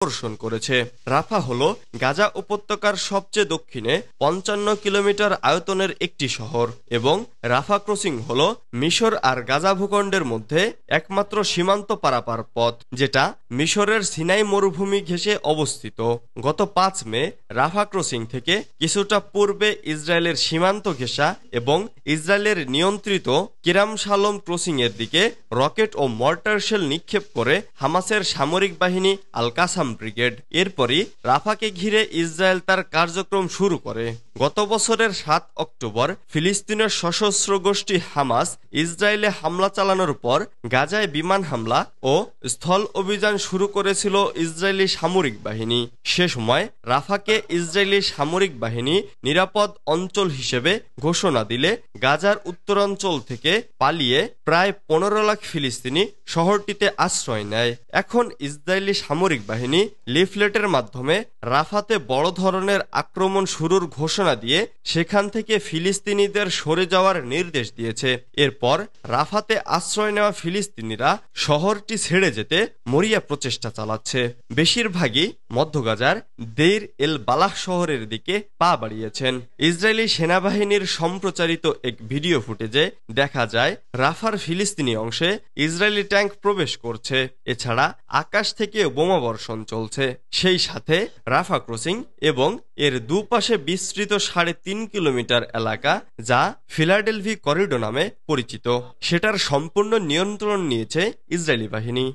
আকর্ষণ করেছে। রাফা হল গাজা উপত্যকার সবচেয়ে দক্ষিণে ৫৫ কিলোমিটার আয়তনের একটি শহর এবং রাফা ক্রসিং হল মিশর আর গাজা ভূখণ্ডের মধ্যে একমাত্র সীমান্ত পারাপার পথ, যেটা মিশরের সিনাই মরুভূমি ঘেঁষে অবস্থিত। গত ৫ মে রাফা ক্রসিং থেকে কিছুটা পূর্বে ইসরায়েলের সীমান্ত ঘেঁষা এবং ইসরায়েলের নিয়ন্ত্রিত কিরাম শালোম ক্রসিং এর দিকে রকেট ও মর্টার শেল নিক্ষেপ করে হামাসের সামরিক বাহিনী আল কাসাম ব্রিগেড। এরপরই রাফাকে ঘিরে ইসরায়েল তার কার্যক্রম শুরু করে। গত বছরের ৭ অক্টোবর ফিলিস্তিনের সশস্ত্র গোষ্ঠী হামাস ইসরায়েলে হামলা চালানোর পর গাজায় বিমান হামলা ও স্থল অভিযান শুরু করেছিল ইসরায়েলি সামরিক বাহিনী। সে সময় রাফাকে ইসরায়েলি সামরিক বাহিনী নিরাপদ অঞ্চল হিসেবে ঘোষণা দিলে গাজার উত্তরাঞ্চল থেকে পালিয়ে প্রায় ১৫ লাখ ফিলিস্তিনি শহরটিতে আশ্রয় নেয়। এখন ইসরায়েলি সামরিক বাহিনী লিফলেটের মাধ্যমে রাফাতে বড় ধরনের আক্রমণ শুরুর ঘোষণা দিয়ে সেখান থেকে ফিলিস্তিনিদের সরে যাওয়ার নির্দেশ দিয়েছে। এরপর রাফাতে আশ্রয় নেওয়া ফিলিস্তিনিরা শহরটি ছেড়ে যেতে মরিয়া প্রচেষ্টা চালাচ্ছে। বেশিরভাগই মধ্য গাজার দেইর এল বালাহ শহরের দিকে পা বাড়িয়েছেন। ইসরায়েলি সেনাবাহিনীর সম্প্রচারিত এক ভিডিও ফুটেজে দেখা যায় রাফার ফিলিস্তিনি অংশে ইসরায়েলি ট্যাঙ্ক প্রবেশ করছে। এছাড়া আকাশ থেকে বোমাবর্ষণ চলছে। সেই সাথে রাফা ক্রসিং এবং এর দুপাশে বিস্তৃত ৩.৫ কিলোমিটার এলাকা, যা ফিলাডেলফি করিডোর নামে পরিচিত, সেটার সম্পূর্ণ নিয়ন্ত্রণ নিয়েছে ইসরায়েলি বাহিনী।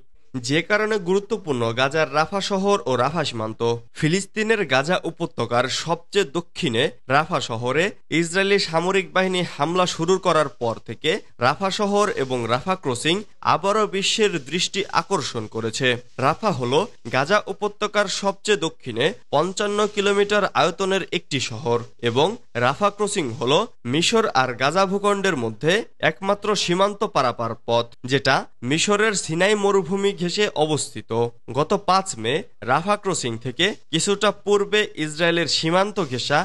যে কারণে গুরুত্বপূর্ণ গাজার রাফা শহর ও রাফা সীমান্ত। ফিলিস্তিনের গাজা উপত্যকার সবচেয়ে দক্ষিণে রাফা শহরে ইসরায়েলি সামরিক বাহিনী হামলা শুরু করার পর থেকে রাফা শহর এবং রাফা ক্রসিং আবারও বিশ্বের দৃষ্টি আকর্ষণ করেছে। রাফা হল গাজা উপত্যকার সবচেয়ে দক্ষিণে ৫৫ কিলোমিটার আয়তনের একটি শহর এবং রাফা ক্রসিং হল মিশর আর গাজা ভূখণ্ডের মধ্যে একমাত্র সীমান্ত পারাপার পথ, যেটা মিশরের সিনাই মরুভূমি ঘেঁষে অবস্থিত। গত ৫ মে রাফা ক্রসিং থেকে কিছুটা পূর্বে ইসরায়েলের সীমান্ত ঘেঁষা